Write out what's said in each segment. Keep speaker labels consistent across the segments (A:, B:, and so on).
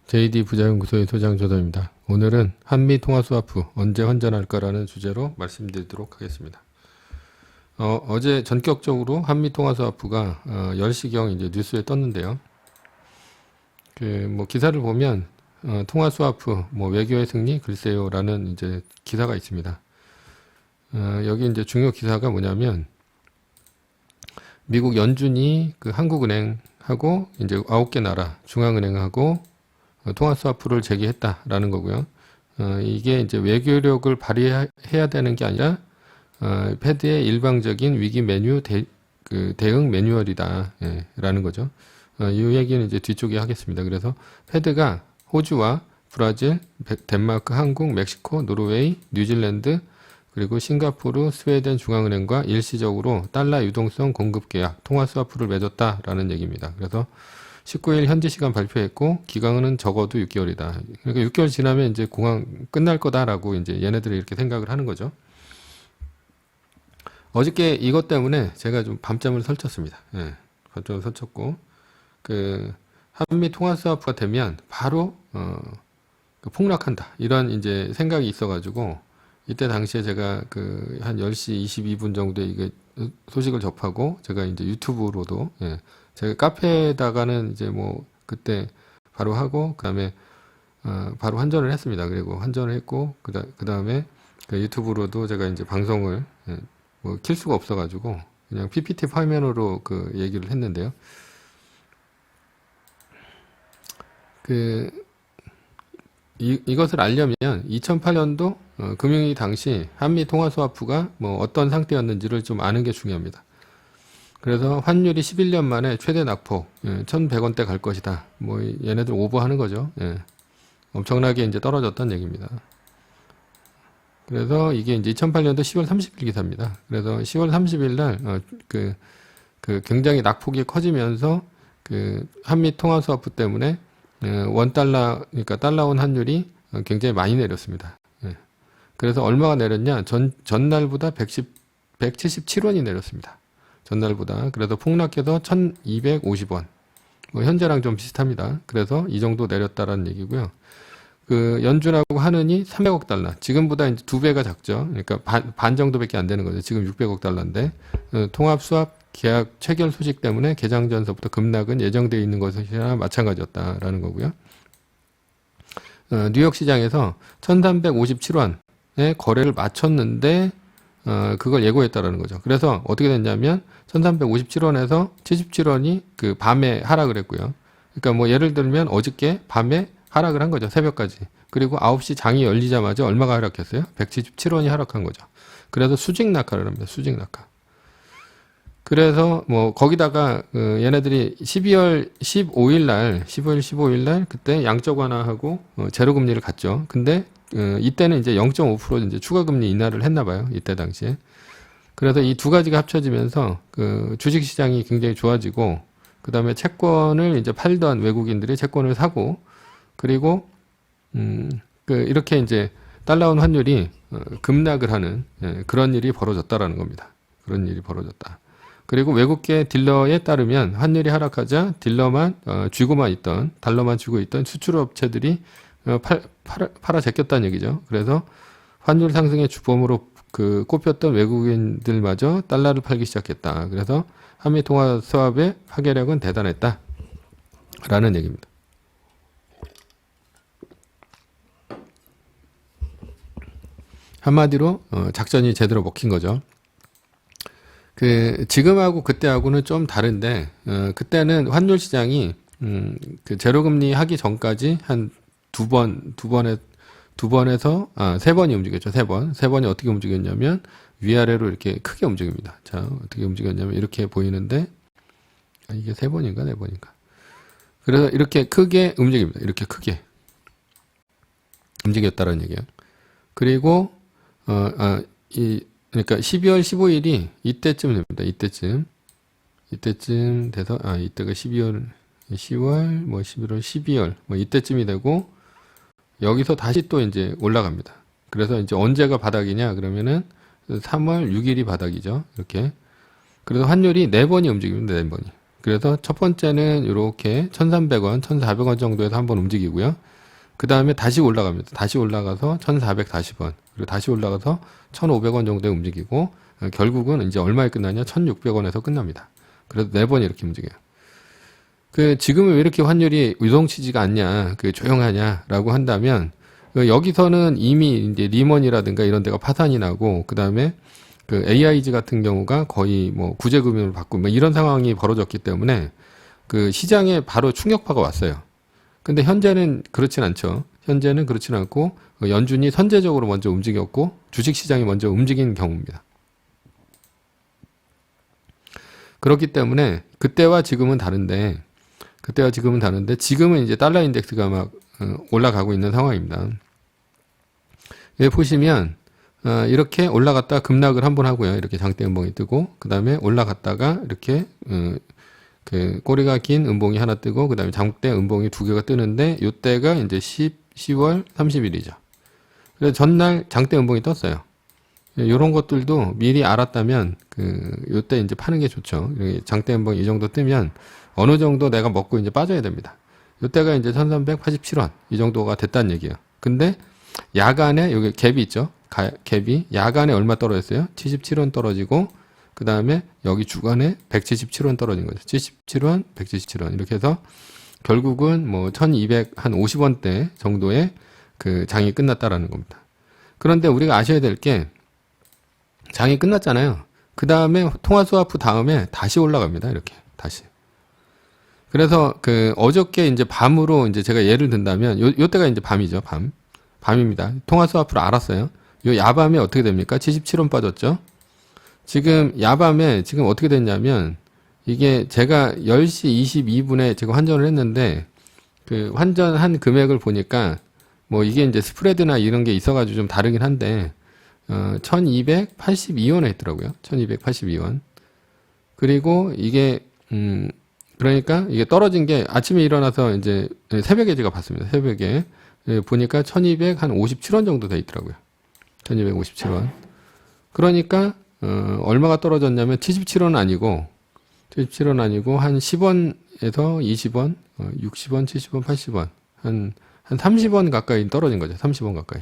A: JD 부자연구소의 소장 조도입니다. 오늘은 한미 통화 스와프 언제 환전할까라는 주제로 말씀드리도록 하겠습니다. 어제 전격적으로 한미 통화 스와프가 10시경 이제 뉴스에 떴는데요. 기사를 보면 통화 스와프 외교의 승리 글쎄요라는 이제 기사가 있습니다. 여기 이제 중요 기사가 뭐냐면 미국 연준이 그 한국은행하고 이제 9개 나라 중앙은행하고 통화 스와프를 제기했다라는 거고요. 이게 이제 외교력을 발휘해야 되는 게 아니라 패드의 일방적인 위기 대응 매뉴얼이다 라는 거죠. 이 얘기는 이제 뒤쪽에 하겠습니다. 그래서 패드가 호주와 브라질, 덴마크, 한국, 멕시코, 노르웨이, 뉴질랜드 그리고 싱가포르, 스웨덴 중앙은행과 일시적으로 달러 유동성 공급 계약, 통화 스와프를 맺었다라는 얘기입니다. 그래서 19일 현지 시간 발표했고 기간은 적어도 6개월이다. 그러니까 6개월 지나면 이제 공항 끝날 거다라고 이제 얘네들이 이렇게 생각을 하는 거죠. 어저께 이것 때문에 제가 좀 밤잠을 설쳤습니다. 밤잠을 설쳤고 한미 통화 스와프가 되면 바로 폭락한다. 이런 이제 생각이 있어가지고 이때 당시에 제가 한 10시 22분 정도에 이게 소식을 접하고 제가 이제 유튜브로도 제가 카페에다가는 이제 그때 바로 하고 그다음에 바로 환전을 했습니다. 그리고 환전을 했고 그다음에 유튜브로도 제가 이제 방송을 킬 수가 없어가지고 그냥 PPT 화면으로 얘기를 했는데요. 이것을 알려면 2008년도 금융위기 당시 한미 통화 스와프가 어떤 상태였는지를 좀 아는 게 중요합니다. 그래서 환율이 11년 만에 최대 낙폭 1,100원대 갈 것이다. 얘네들 오버하는 거죠. 엄청나게 이제 떨어졌다는 얘기입니다. 그래서 이게 이제 2008년도 10월 30일 기사입니다. 그래서 10월 30일 날 굉장히 낙폭이 커지면서 한미 통화 스와프 때문에 원달러 그러니까 달러원 환율이 굉장히 많이 내렸습니다. 그래서 얼마가 내렸냐? 전날보다 177원이 내렸습니다. 전날보다. 그래서 폭락해서 1250원. 현재랑 좀 비슷합니다. 그래서 이 정도 내렸다라는 얘기고요. 연준하고 하느니 300억 달러. 지금보다 이제 2배가 작죠. 그러니까 반 정도밖에 안 되는 거죠. 지금 600억 달러인데 통합 수합 계약 체결 소식 때문에 개장 전서부터 급락은 예정되어 있는 것이나 마찬가지였다라는 거고요. 뉴욕 시장에서 1357원에 거래를 마쳤는데 그걸 예고했다라는 거죠. 그래서 어떻게 됐냐면 1357원에서 77원이 밤에 하락을 했고요. 그러니까 예를 들면 어저께 밤에 하락을 한 거죠. 새벽까지. 그리고 9시 장이 열리자마자 얼마가 하락했어요? 177원이 하락한 거죠. 그래서 수직 낙하를 합니다. 수직 낙하. 그래서 거기다가 얘네들이 12월 15일 날 그때 양적 완화하고 제로 금리를 갔죠. 근데 이때는 이제 0.5% 이제 추가 금리 인하를 했나 봐요. 이때 당시에. 그래서 이 두 가지가 합쳐지면서 주식 시장이 굉장히 좋아지고 그다음에 채권을 이제 팔던 외국인들이 채권을 사고 그리고 이렇게 이제 달러원 환율이 급락을 하는 그런 일이 벌어졌다라는 겁니다. 그런 일이 벌어졌다. 그리고 외국계 딜러에 따르면 환율이 하락하자 딜러만 달러만 쥐고 있던 수출업체들이 팔아 제꼈다는 얘기죠. 그래서 환율 상승의 주범으로 꼽혔던 외국인들마저 달러를 팔기 시작했다. 그래서 한미 통화 스왑의 파괴력은 대단했다. 라는 얘기입니다. 한마디로 작전이 제대로 먹힌 거죠. 지금하고 그때하고는 좀 다른데 그때는 환율 시장이 제로금리 하기 전까지 한 두 번에서 세 번이 움직였죠. 세 번이 어떻게 움직였냐면 위아래로 이렇게 크게 움직입니다. 자, 어떻게 움직였냐면 이렇게 보이는데 이게 세 번인가 네 번인가. 그래서 이렇게 크게 움직입니다. 이렇게 크게 움직였다는 얘기예요. 그리고 그러니까 12월 15일이 이때쯤 됩니다. 이때쯤 돼서 이때가 10월, 11월, 12월 이때쯤이 되고 여기서 다시 또 이제 올라갑니다. 그래서 이제 언제가 바닥이냐 그러면은 3월 6일이 바닥이죠. 이렇게. 그래서 환율이 4번이 움직입니다. 4번이. 그래서 첫 번째는 이렇게 1,300원, 1,400원 정도에서 한번 움직이고요. 그 다음에 다시 올라갑니다. 다시 올라가서 1,440원, 그리고 다시 올라가서 1,500원 정도에 움직이고, 결국은 이제 얼마에 끝나냐? 1,600원에서 끝납니다. 그래서 4번 이렇게 움직여요. 지금은 왜 이렇게 환율이 유동치지가 않냐, 조용하냐라고 한다면, 여기서는 이미 이제 리먼이라든가 이런 데가 파산이 나고, 그 다음에 AIG 같은 경우가 거의 뭐 구제금융을 받고 뭐 이런 상황이 벌어졌기 때문에 시장에 바로 충격파가 왔어요. 근데 현재는 그렇진 않죠. 현재는 그렇진 않고 연준이 선제적으로 먼저 움직였고 주식시장이 먼저 움직인 경우입니다. 그렇기 때문에 그때와 지금은 다른데 지금은 이제 달러 인덱스가 막 올라가고 있는 상황입니다. 여기 보시면 이렇게 올라갔다가 급락을 한번 하고요. 이렇게 장대 음봉이 뜨고 그 다음에 올라갔다가 이렇게 꼬리가 긴 음봉이 하나 뜨고 그 다음에 장대 음봉이 2개가 뜨는데 이때가 이제 10월 30일이죠. 그래서 전날 장대 음봉이 떴어요. 이런 것들도 미리 알았다면 이때 이제 파는 게 좋죠. 장대 음봉 이 정도 뜨면 어느 정도 내가 먹고 이제 빠져야 됩니다. 이때가 이제 1387원 이 정도가 됐다는 얘기예요. 근데 야간에 여기 갭이 있죠. 갭이 야간에 얼마 떨어졌어요? 77원 떨어지고 그 다음에 여기 주간에 177원 떨어진 거죠. 77원, 177원 이렇게 해서 결국은 뭐 1250원대 정도의 장이 끝났다라는 겁니다. 그런데 우리가 아셔야 될 게 장이 끝났잖아요. 그 다음에 통화스와프 다음에 다시 올라갑니다. 이렇게 다시. 그래서 어저께 이제 밤으로 이제 제가 예를 든다면 요 때가 이제 밤이죠. 밤입니다. 통화스와프를 알았어요. 요 야밤에 어떻게 됩니까? 77원 빠졌죠. 지금 야밤에 지금 어떻게 됐냐면 이게 제가 10시 22분에 제가 환전을 했는데 환전한 금액을 보니까 뭐 이게 이제 스프레드나 이런 게 있어가지고 좀 다르긴 한데 1282원에 있더라고요. 1282원. 그리고 이게 그러니까 이게 떨어진 게 아침에 일어나서 이제 새벽에 제가 봤습니다. 새벽에 보니까 1257원 정도 돼 있더라고요. 1257원. 그러니까 얼마가 떨어졌냐면 77원 아니고 한 10원에서 20원, 60원, 70원, 80원 한 30원 가까이 떨어진 거죠. 30원 가까이.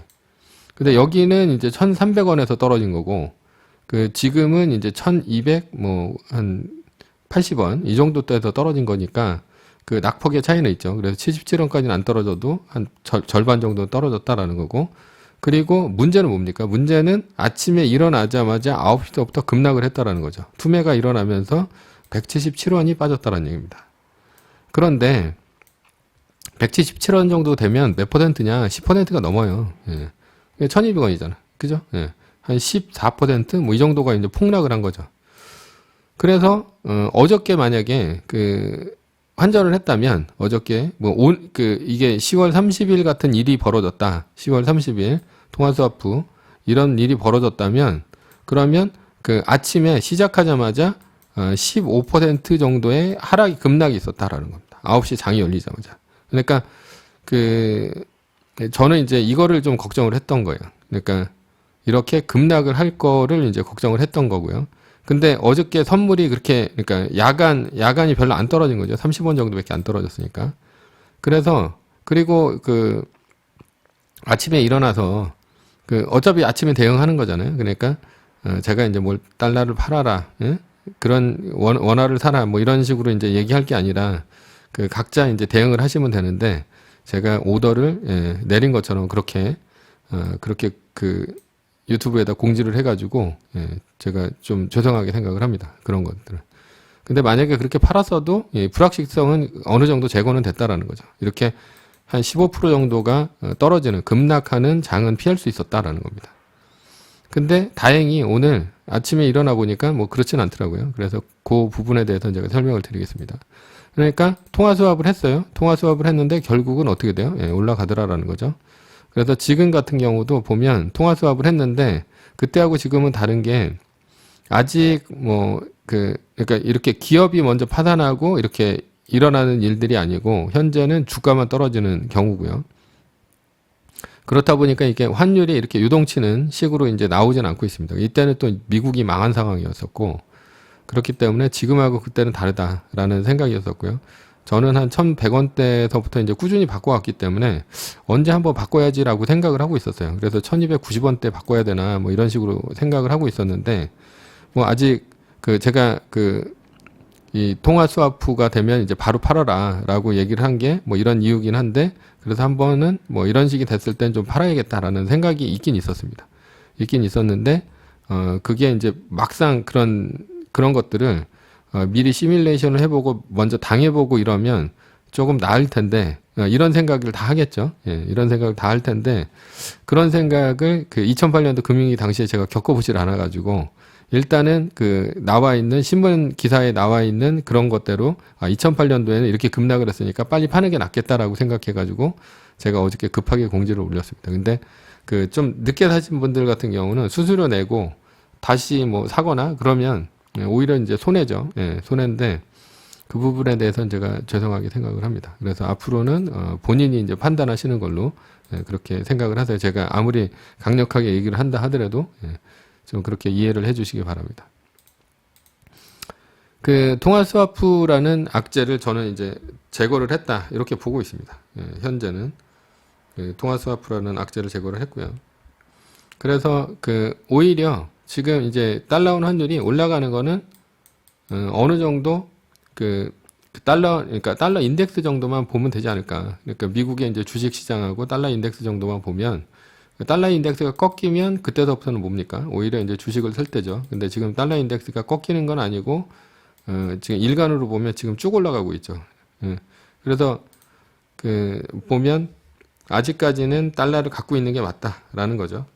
A: 근데 여기는 이제 1,300원에서 떨어진 거고 지금은 이제 1,200 뭐 한 80원 이 정도 때에서 떨어진 거니까 낙폭의 차이는 있죠. 그래서 77원까지는 안 떨어져도 한 절반 정도 떨어졌다라는 거고. 그리고 문제는 뭡니까? 문제는 아침에 일어나자마자 9시부터 급락을 했다라는 거죠. 투매가 일어나면서 177원이 빠졌다라는 얘기입니다. 그런데 177원 정도 되면 몇 퍼센트냐? 10%가 넘어요. 예. 1200원이잖아. 그죠? 예. 한 14%? 뭐 이 정도가 이제 폭락을 한 거죠. 그래서, 어저께 만약에 환전을 했다면, 어저께, 이게 10월 30일 같은 일이 벌어졌다. 10월 30일, 통화스와프, 이런 일이 벌어졌다면, 그러면 아침에 시작하자마자 15% 정도의 급락이 있었다라는 겁니다. 9시 장이 열리자마자. 그러니까, 저는 이제 이거를 좀 걱정을 했던 거예요. 그러니까, 이렇게 급락을 할 거를 이제 걱정을 했던 거고요. 근데 어저께 선물이 그러니까 야간이 별로 안 떨어진 거죠. 30원 정도밖에 안 떨어졌으니까. 그래서, 그리고 아침에 일어나서, 어차피 아침에 대응하는 거잖아요. 그러니까, 제가 이제 달러를 팔아라, 예? 그런 원화를 사라, 뭐 이런 식으로 이제 얘기할 게 아니라, 각자 이제 대응을 하시면 되는데, 제가 오더를, 내린 것처럼 그렇게 유튜브에다 공지를 해가지고, 제가 좀 죄송하게 생각을 합니다. 그런 것들은. 근데 만약에 그렇게 팔았어도, 불확실성은 어느 정도 제거는 됐다라는 거죠. 이렇게 한 15% 정도가 떨어지는, 급락하는 장은 피할 수 있었다라는 겁니다. 근데 다행히 오늘 아침에 일어나 보니까 뭐 그렇진 않더라고요. 그래서 그 부분에 대해서 제가 설명을 드리겠습니다. 그러니까 통화스왑을 했어요. 통화스왑을 했는데 결국은 어떻게 돼요? 올라가더라라는 거죠. 그래서 지금 같은 경우도 보면 통화스왑을 했는데 그때하고 지금은 다른 게 아직 그러니까 이렇게 기업이 먼저 파산하고 이렇게 일어나는 일들이 아니고 현재는 주가만 떨어지는 경우고요. 그렇다 보니까 이게 환율이 이렇게 유동치는 식으로 이제 나오진 않고 있습니다. 이때는 또 미국이 망한 상황이었었고, 그렇기 때문에 지금하고 그때는 다르다라는 생각이었었고요. 저는 한 1100원대에서부터 이제 꾸준히 바꿔왔기 때문에 언제 한번 바꿔야지라고 생각을 하고 있었어요. 그래서 1290원대 바꿔야 되나 뭐 이런 식으로 생각을 하고 있었는데 뭐 아직 제가 이 통화 스와프가 되면 이제 바로 팔아라 라고 얘기를 한 게 뭐 이런 이유긴 한데, 그래서 한 번은 뭐 이런 식이 됐을 땐 좀 팔아야겠다라는 생각이 있긴 있었습니다. 있긴 있었는데 그게 이제 막상 그런 것들을 미리 시뮬레이션을 해보고 먼저 당해보고 이러면 조금 나을 텐데, 이런 생각을 다 하겠죠. 예, 이런 생각을 다 할 텐데, 그런 생각을 2008년도 금융위기 당시에 제가 겪어보질 않아가지고, 일단은 나와 있는 신문 기사에 나와 있는 그런 것대로 2008년도에는 이렇게 급락을 했으니까 빨리 파는 게 낫겠다라고 생각해가지고 제가 어저께 급하게 공지를 올렸습니다. 근데 좀 늦게 사신 분들 같은 경우는 수수료 내고 다시 뭐 사거나 그러면 오히려 이제 손해죠. 예, 손해인데 그 부분에 대해서는 제가 죄송하게 생각을 합니다. 그래서 앞으로는 본인이 이제 판단하시는 걸로 그렇게 생각을 하세요. 제가 아무리 강력하게 얘기를 한다 하더라도 좀 그렇게 이해를 해주시기 바랍니다. 통화 스와프라는 악재를 저는 이제 제거를 했다 이렇게 보고 있습니다. 현재는 통화 스와프라는 악재를 제거를 했고요. 그래서 오히려 지금 이제 달러원 환율이 올라가는 거는 어느 정도 그러니까 달러 인덱스 정도만 보면 되지 않을까. 그러니까 미국의 이제 주식 시장하고 달러 인덱스 정도만 보면, 달러 인덱스가 꺾이면 그때서부터는 뭡니까? 오히려 이제 주식을 살 때죠. 근데 지금 달러 인덱스가 꺾이는 건 아니고 지금 일간으로 보면 지금 쭉 올라가고 있죠. 그래서 보면 아직까지는 달러를 갖고 있는 게 맞다라는 거죠.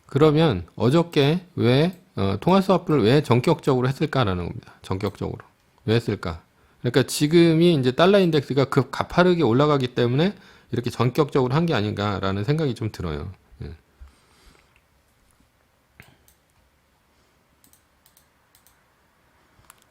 A: 그러면 어저께 왜 통화 스와프를 왜 전격적으로 했을까라는 겁니다. 전격적으로 왜 했을까? 그러니까 지금이 이제 달러 인덱스가 가파르게 올라가기 때문에 이렇게 전격적으로 한 게 아닌가라는 생각이 좀 들어요.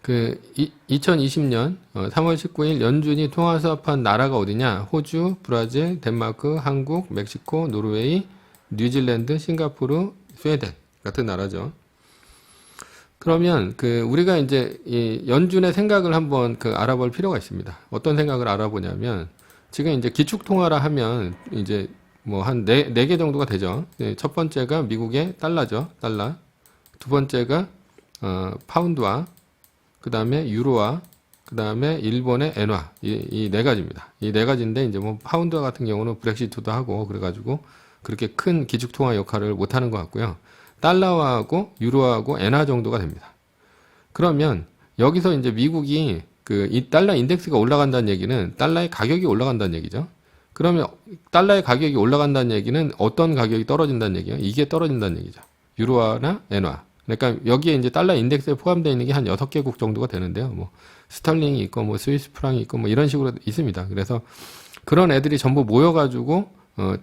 A: 2020년 3월 19일 연준이 통화 스와프한 나라가 어디냐? 호주, 브라질, 덴마크, 한국, 멕시코, 노르웨이, 뉴질랜드, 싱가포르, 스웨덴 같은 나라죠. 그러면 우리가 이제 이 연준의 생각을 한번 알아볼 필요가 있습니다. 어떤 생각을 알아보냐면, 지금 이제 기축통화라 하면 이제 뭐 한 네 개 정도가 되죠. 첫 번째가 미국의 달러죠. 달러. 두 번째가 파운드화, 그 다음에 유로화, 그 다음에 일본의 엔화. 이 네 가지입니다. 이 네 가지인데 이제 뭐 파운드화 같은 경우는 브렉시트도 하고 그래가지고 그렇게 큰 기축통화 역할을 못 하는 것 같고요. 달러화하고 유로화하고 엔화 정도가 됩니다. 그러면 여기서 이제 미국이 이 달러 인덱스가 올라간다는 얘기는 달러의 가격이 올라간다는 얘기죠. 그러면 달러의 가격이 올라간다는 얘기는 어떤 가격이 떨어진다는 얘기예요? 이게 떨어진다는 얘기죠. 유로화나 엔화. 그러니까 여기에 이제 달러 인덱스에 포함되어 있는 게 한 6개국 정도가 되는데요. 뭐 스털링이 있고 뭐 스위스 프랑이 있고 뭐 이런 식으로 있습니다. 그래서 그런 애들이 전부 모여가지고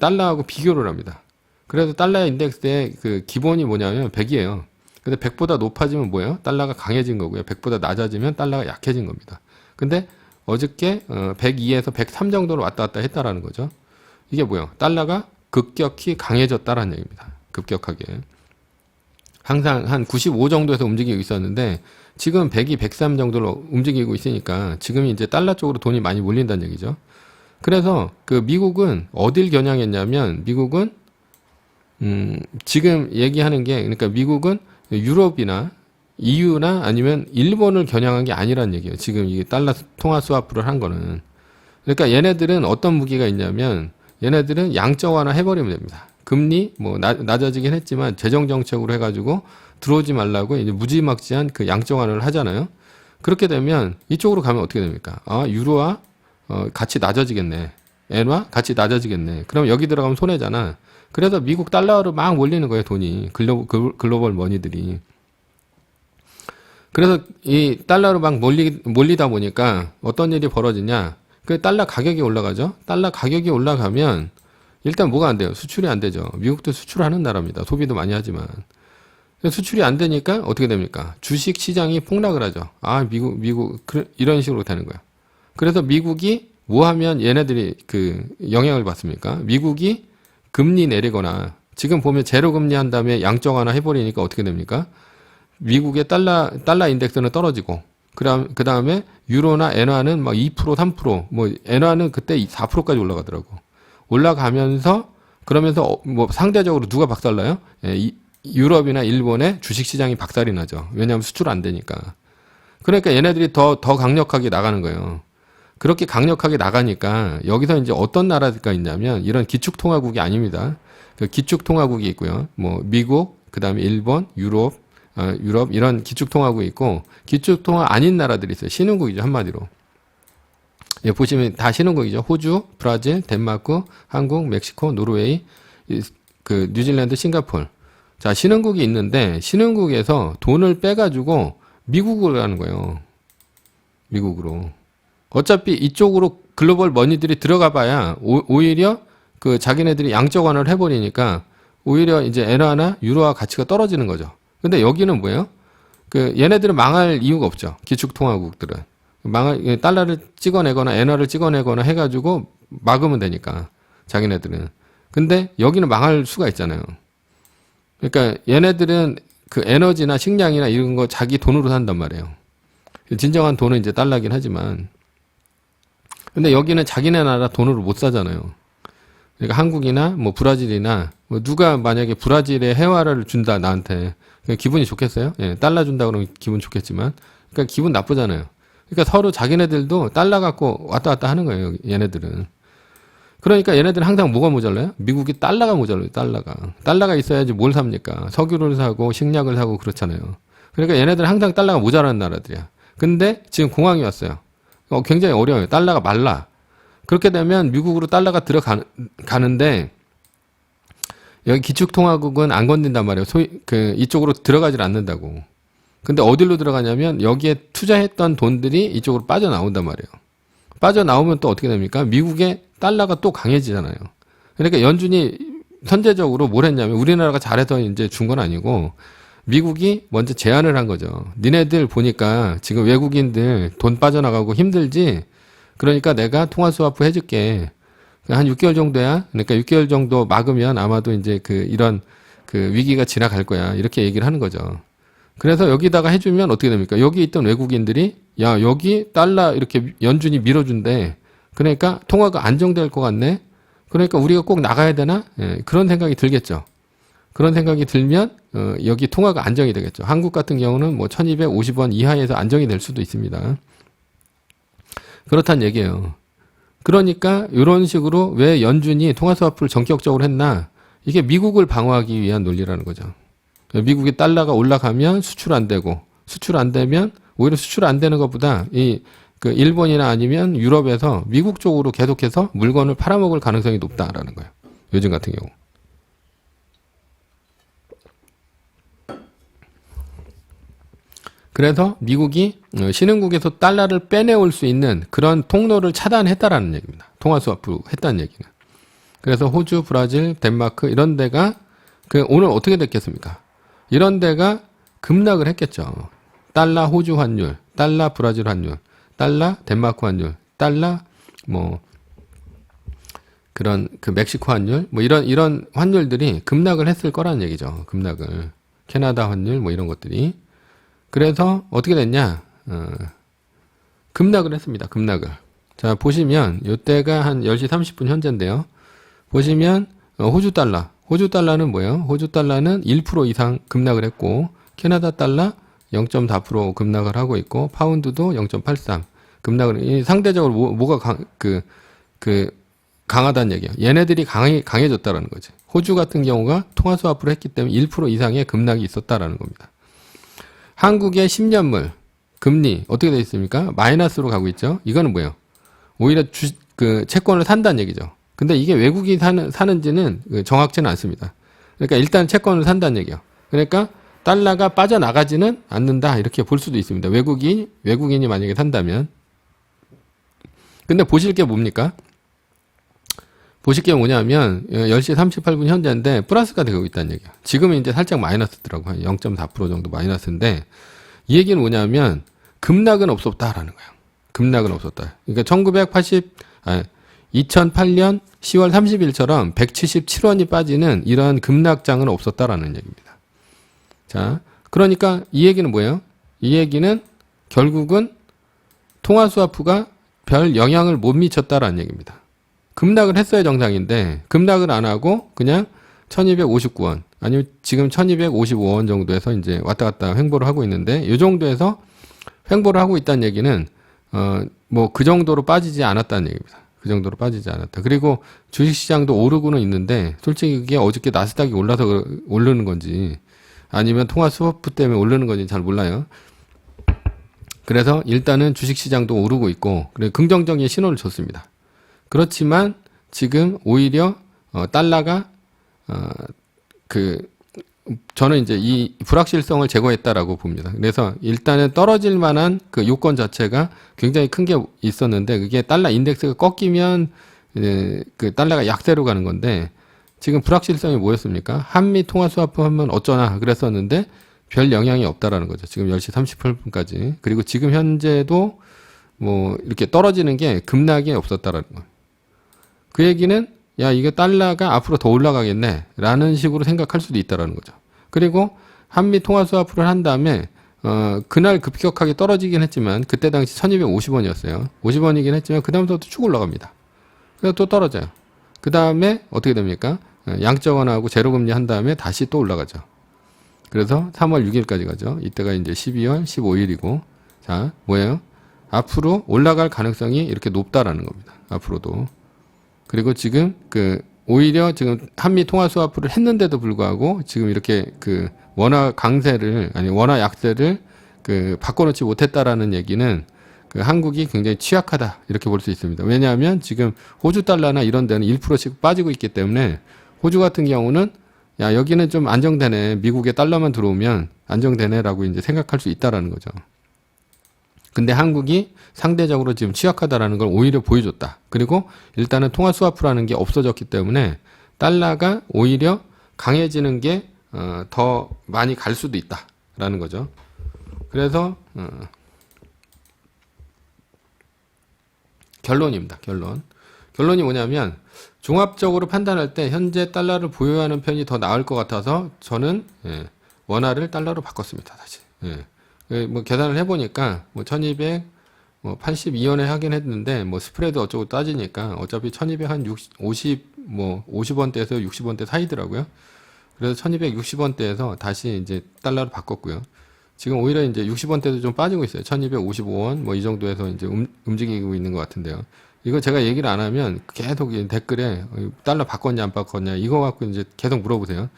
A: 달러하고 비교를 합니다. 그래서 달러 인덱스의 기본이 뭐냐면 100이에요. 근데 100보다 높아지면 뭐예요? 달러가 강해진 거고요. 100보다 낮아지면 달러가 약해진 겁니다. 근데 어저께 102에서 103 정도로 왔다 갔다 했다라는 거죠. 이게 뭐예요? 달러가 급격히 강해졌다라는 얘기입니다. 급격하게. 항상 한 95 정도에서 움직이고 있었는데 지금 102, 103 정도로 움직이고 있으니까 지금이 이제 달러 쪽으로 돈이 많이 몰린다는 얘기죠. 그래서 미국은 어딜 겨냥했냐면, 미국은 지금 얘기하는 게, 그러니까 미국은 유럽이나 EU나 아니면 일본을 겨냥한 게 아니란 얘기예요. 지금 이 달러 통화 스와프를 한 거는. 그러니까 얘네들은 어떤 무기가 있냐면, 얘네들은 양적완화 해버리면 됩니다. 금리 뭐 낮아지긴 했지만 재정 정책으로 해가지고 들어오지 말라고 이제 무지막지한 양적완화를 하잖아요. 그렇게 되면 이쪽으로 가면 어떻게 됩니까? 유로화 같이 낮아지겠네. 엔화 같이 낮아지겠네. 그럼 여기 들어가면 손해잖아. 그래서 미국 달러로 막 몰리는 거예요, 돈이. 글로벌 머니들이. 그래서 이 달러로 막 몰리다 보니까 어떤 일이 벌어지냐. 달러 가격이 올라가죠. 달러 가격이 올라가면 일단 뭐가 안 돼요? 수출이 안 되죠. 미국도 수출하는 나라입니다. 소비도 많이 하지만. 수출이 안 되니까 어떻게 됩니까? 주식 시장이 폭락을 하죠. 미국, 이런 식으로 되는 거예요. 그래서 미국이 뭐 하면 얘네들이 영향을 받습니까? 미국이 금리 내리거나 지금 보면 제로 금리 한 다음에 양적 완화 해버리니까 어떻게 됩니까? 미국의 달러 인덱스는 떨어지고, 그 다음에 유로나 엔화는 막 2%, 3%, 뭐 엔화는 그때 4%까지 올라가더라고. 올라가면서 그러면서 뭐 상대적으로 누가 박살나요? 예, 유럽이나 일본의 주식 시장이 박살이 나죠. 왜냐하면 수출 안 되니까. 그러니까 얘네들이 더 강력하게 나가는 거예요. 그렇게 강력하게 나가니까 여기서 이제 어떤 나라가 있냐면 이런 기축통화국이 아닙니다. 그 기축통화국이 있고요. 뭐 미국, 그다음에 일본, 유럽 이런 기축통화국이 있고 기축통화 아닌 나라들이 있어요. 신흥국이죠, 한마디로. 예, 보시면 다 신흥국이죠. 호주, 브라질, 덴마크, 한국, 멕시코, 노르웨이, 그 뉴질랜드, 싱가포르. 자, 신흥국이 있는데 신흥국에서 돈을 빼가지고 미국으로 가는 거예요. 미국으로. 어차피 이쪽으로 글로벌 머니들이 들어가 봐야 오히려 그 자기네들이 양적 완화를 해버리니까 오히려 이제 엔화나 유로화 가치가 떨어지는 거죠. 근데 여기는 뭐예요? 그 얘네들은 망할 이유가 없죠. 기축통화국들은. 달러를 찍어내거나 엔화를 찍어내거나 해가지고 막으면 되니까 자기네들은. 근데 여기는 망할 수가 있잖아요. 그러니까 얘네들은 그 에너지나 식량이나 이런 거 자기 돈으로 산단 말이에요. 진정한 돈은 이제 달러긴 하지만. 근데 여기는 자기네 나라 돈으로 못 사잖아요. 그러니까 한국이나 뭐 브라질이나 뭐 누가 만약에 브라질에 해화를 준다 나한테 기분이 좋겠어요? 예, 달러 준다 그러면 기분 좋겠지만, 그러니까 기분 나쁘잖아요. 그러니까 서로 자기네들도 달러 갖고 왔다 갔다 하는 거예요, 얘네들은. 그러니까 얘네들은 항상 뭐가 모자라요? 미국이 달러가 모자라요, 달러가. 달러가 있어야지 뭘 삽니까? 석유를 사고 식량을 사고 그렇잖아요. 그러니까 얘네들은 항상 달러가 모자라는 나라들이야. 근데 지금 공황이 왔어요. 굉장히 어려워요. 달러가 말라. 그렇게 되면 미국으로 달러가 들어가는데 여기 기축통화국은 안 건든단 말이에요. 이쪽으로 들어가질 않는다고. 근데 어디로 들어가냐면 여기에 투자했던 돈들이 이쪽으로 빠져나온단 말이에요. 빠져나오면 또 어떻게 됩니까? 미국의 달러가 또 강해지잖아요. 그러니까 연준이 선제적으로 뭘 했냐면 우리나라가 잘해서 이제 준 건 아니고 미국이 먼저 제안을 한 거죠. 니네들 보니까 지금 외국인들 돈 빠져나가고 힘들지? 그러니까 내가 통화 스와프 해줄게. 한 6개월 정도야. 그러니까 6개월 정도 막으면 아마도 이제 이런 위기가 지나갈 거야. 이렇게 얘기를 하는 거죠. 그래서 여기다가 해주면 어떻게 됩니까? 여기 있던 외국인들이 야, 여기 달러 이렇게 연준이 밀어준대. 그러니까 통화가 안정될 것 같네. 그러니까 우리가 꼭 나가야 되나? 예, 그런 생각이 들겠죠. 그런 생각이 들면 여기 통화가 안정이 되겠죠. 한국 같은 경우는 뭐 1250원 이하에서 안정이 될 수도 있습니다. 그렇다는 얘기예요. 그러니까 이런 식으로 왜 연준이 통화 스와프를 전격적으로 했나? 이게 미국을 방어하기 위한 논리라는 거죠. 미국이 달러가 올라가면 수출 안 되고, 수출 안 되면 오히려 수출 안 되는 것보다 일본이나 아니면 유럽에서 미국 쪽으로 계속해서 물건을 팔아먹을 가능성이 높다라는 거예요. 요즘 같은 경우. 그래서 미국이 신흥국에서 달러를 빼내올 수 있는 그런 통로를 차단했다라는 얘기입니다. 통화 스와프 했다는 얘기는. 그래서 호주, 브라질, 덴마크 이런 데가 오늘 어떻게 됐겠습니까? 이런 데가 급락을 했겠죠. 달러 호주 환율, 달러 브라질 환율, 달러 덴마크 환율, 달러 그런 멕시코 환율 이런 환율들이 급락을 했을 거라는 얘기죠. 급락을. 캐나다 환율 이런 것들이. 그래서 어떻게 됐냐? 급락을 했습니다. 급락을. 자, 보시면 이때가 한 10시 30분 현재인데요. 보시면 호주 달러는 뭐예요? 호주 달러는 1% 이상 급락을 했고 캐나다 달러 0.4% 급락을 하고 있고 파운드도 0.83 급락을. 상대적으로 뭐가 강하다는 얘기예요. 얘네들이 강해졌다라는 거지. 호주 같은 경우가 통화 스와프를 했기 때문에 1% 이상의 급락이 있었다라는 겁니다. 한국의 10년물 금리 어떻게 되어 있습니까? 마이너스로 가고 있죠. 이거는 뭐예요? 오히려 채권을 산다는 얘기죠. 근데 이게 외국인이 사는지는 정확치는 않습니다. 그러니까 일단 채권을 산다는 얘기예요. 그러니까 달러가 빠져나가지는 않는다 이렇게 볼 수도 있습니다. 외국인이 만약에 산다면. 근데 보실 게 뭡니까? 보실 게 뭐냐면 10시 38분 현재인데 플러스가 되고 있다는 얘기야. 지금은 이제 살짝 마이너스더라고. 한 0.4% 정도 마이너스인데 이 얘기는 뭐냐면 급락은 없었다라는 거야. 급락은 없었다. 그러니까 2008년 10월 30일처럼 177원이 빠지는 이러한 급락장은 없었다라는 얘기입니다. 자, 그러니까 이 얘기는 뭐예요? 이 얘기는 결국은 통화스와프가 별 영향을 못 미쳤다라는 얘기입니다. 급락을 했어야 정상인데 급락을 안 하고 그냥 1259원 아니면 지금 1255원 정도에서 이제 왔다 갔다 횡보를 하고 있는데 이 정도에서 횡보를 하고 있다는 얘기는 뭐 그 정도로 빠지지 않았다는 얘기입니다. 그 정도로 빠지지 않았다. 그리고 주식시장도 오르고는 있는데 솔직히 그게 어저께 나스닥이 올라서 오르는 건지 아니면 통화스와프 때문에 오르는 건지 잘 몰라요. 그래서 일단은 주식시장도 오르고 있고 그래 긍정적인 신호를 줬습니다. 그렇지만 지금 오히려 달러가 저는 이제 이 불확실성을 제거했다라고 봅니다. 그래서 일단은 떨어질 만한 그 요건 자체가 굉장히 큰 게 있었는데 그게 달러 인덱스가 꺾이면 그 달러가 약세로 가는 건데 지금 불확실성이 뭐였습니까? 한미 통화 스와프 하면 어쩌나 그랬었는데 별 영향이 없다라는 거죠. 지금 10시 38분까지. 그리고 지금 현재도 뭐 이렇게 떨어지는 게 급락이 없었다라는 거예요. 그 얘기는 야, 이게 달러가 앞으로 더 올라가겠네 라는 식으로 생각할 수도 있다라는 거죠. 그리고 한미 통화 스와프를 한 다음에 그날 급격하게 떨어지긴 했지만 그때 당시 1250원이었어요. 50원이긴 했지만 그 다음부터 쭉 올라갑니다. 그래서 또 떨어져요. 그 다음에 어떻게 됩니까? 양적완화하고 제로금리 한 다음에 다시 또 올라가죠. 그래서 3월 6일까지 가죠. 이때가 이제 12월 15일이고 자, 뭐예요? 앞으로 올라갈 가능성이 이렇게 높다라는 겁니다. 앞으로도. 그리고 지금 오히려 지금 한미 통화 스와프를 했는데도 불구하고 지금 이렇게 원화 강세를 아니 원화 약세를 바꿔놓지 못했다라는 얘기는 한국이 굉장히 취약하다 이렇게 볼 수 있습니다. 왜냐하면 지금 호주 달러나 이런 데는 1%씩 빠지고 있기 때문에 호주 같은 경우는 야 여기는 좀 안정되네 미국에 달러만 들어오면 안정되네라고 이제 생각할 수 있다라는 거죠. 근데 한국이 상대적으로 지금 취약하다라는 걸 오히려 보여줬다. 그리고 일단은 통화 스와프라는 게 없어졌기 때문에 달러가 오히려 강해지는 게 더 많이 갈 수도 있다라는 거죠. 그래서 결론입니다. 결론이 뭐냐면 종합적으로 판단할 때 현재 달러를 보유하는 편이 더 나을 것 같아서 저는 원화를 달러로 바꿨습니다. 다시. 뭐 계산을 해보니까 뭐 1282원에 하긴 했는데 뭐 스프레드 어쩌고 따지니까 어차피 1200 한 50원대에서 60원대 사이더라고요. 그래서 1260원대에서 다시 이제 달러로 바꿨고요. 지금 오히려 이제 60원대도 좀 빠지고 있어요. 1255원 뭐 이 정도에서 이제 움직이고 있는 것 같은데요. 이거 제가 얘기를 안 하면 계속 댓글에 달러 바꿨냐 안 바꿨냐 이거 갖고 이제 계속 물어보세요.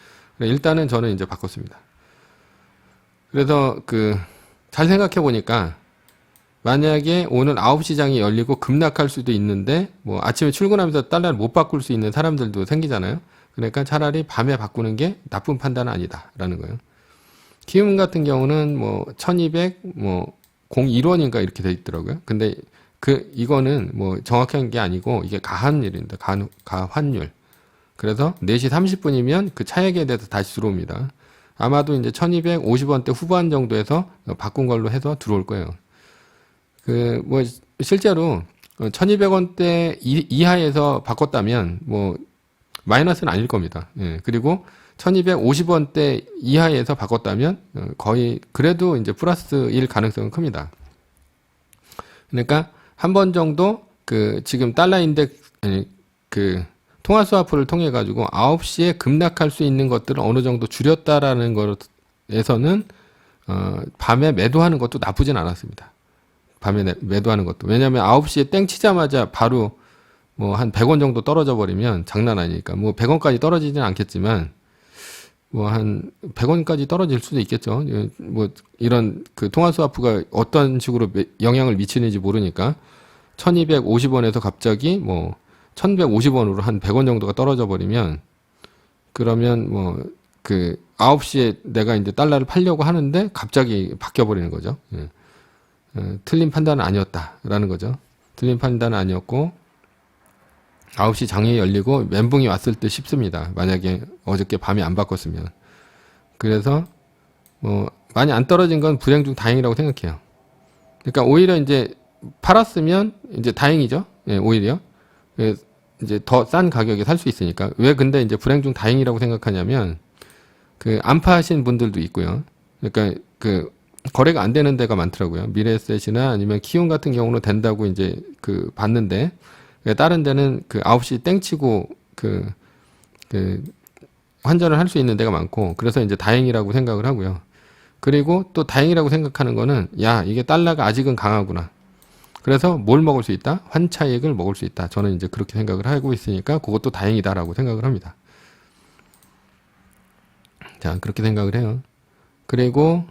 A: 일단은 저는 이제 바꿨습니다. 그래서 잘 생각해 보니까 만약에 오늘 9시장이 열리고 급락할 수도 있는데 뭐 아침에 출근하면서 달러를 못 바꿀 수 있는 사람들도 생기잖아요. 그러니까 차라리 밤에 바꾸는 게 나쁜 판단은 아니다라는 거예요. 키움 같은 경우는 뭐 1200 뭐 01원인가 이렇게 돼 있더라고요. 근데 이거는 뭐 정확한 게 아니고 이게 가환율입니다. 가환율. 그래서 4시 30분이면 그 차액에 대해서 다시 들어옵니다. 아마도 이제 1250원대 후반 정도에서 바꾼 걸로 해서 들어올 거예요. 뭐 실제로 1200원대 이하에서 바꿨다면 뭐 마이너스는 아닐 겁니다. 그리고 1250원대 이하에서 바꿨다면 거의 그래도 이제 플러스일 가능성은 큽니다. 그러니까 한 번 정도 지금 달러 인덱스 통화 스와프를 통해 가지고 9시에 급락할 수 있는 것들을 어느 정도 줄였다라는 것에서는 밤에 매도하는 것도 나쁘진 않았습니다. 밤에 매도하는 것도. 왜냐하면 9시에 땡 치자마자 바로 뭐 한 100원 정도 떨어져 버리면 장난 아니니까. 뭐 100원까지 떨어지진 않겠지만 뭐 한 100원까지 떨어질 수도 있겠죠. 뭐 이런 통화 스와프가 어떤 식으로 영향을 미치는지 모르니까 1250원에서 갑자기 뭐 1150원으로 한 100원 정도가 떨어져 버리면 그러면 뭐 9시에 내가 이제 달러를 팔려고 하는데 갑자기 바뀌어 버리는 거죠. 틀린 판단은 아니었다라는 거죠. 틀린 판단은 아니었고 9시 장이 열리고 멘붕이 왔을 때 쉽습니다. 만약에 어저께 밤에 안 바꿨으면. 그래서 뭐 많이 안 떨어진 건 불행 중 다행이라고 생각해요. 그러니까 오히려 이제 팔았으면 이제 다행이죠. 오히려. 그 이제 더 싼 가격에 살 수 있으니까. 왜 근데 이제 불행 중 다행이라고 생각하냐면 그 안파하신 분들도 있고요. 그러니까 그 거래가 안 되는 데가 많더라고요. 미래에셋이나 아니면 키움 같은 경우는 된다고 이제 그 봤는데 다른 데는 그 9시 땡치고 그 환전을 할 수 있는 데가 많고 그래서 이제 다행이라고 생각을 하고요. 그리고 또 다행이라고 생각하는 거는 야, 이게 달러가 아직은 강하구나. 그래서 뭘 먹을 수 있다? 환차익을 먹을 수 있다. 저는 이제 그렇게 생각을 하고 있으니까 그것도 다행이다라고 생각을 합니다. 자, 그렇게 생각을 해요. 그리고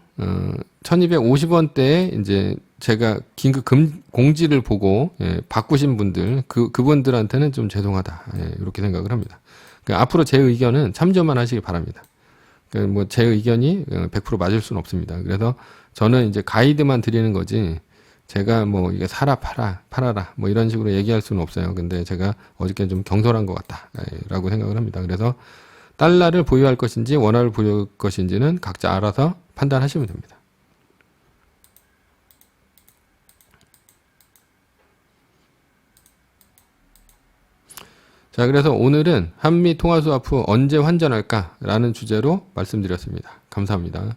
A: 1250원대에 이제 제가 긴급 공지를 보고 바꾸신 분들 그분들한테는 좀 죄송하다. 이렇게 생각을 합니다. 그러니까 앞으로 제 의견은 참조만 하시기 바랍니다. 그러니까 뭐 제 의견이 100% 맞을 수는 없습니다. 그래서 저는 이제 가이드만 드리는 거지 제가 뭐 이게 사라 팔아라 뭐 이런 식으로 얘기할 수는 없어요. 근데 제가 어저께 좀 경솔한 것 같다라고 생각을 합니다. 그래서 달러를 보유할 것인지 원화를 보유할 것인지는 각자 알아서 판단하시면 됩니다. 자, 그래서 오늘은 한미 통화스와프 언제 환전할까? 라는 주제로 말씀드렸습니다. 감사합니다.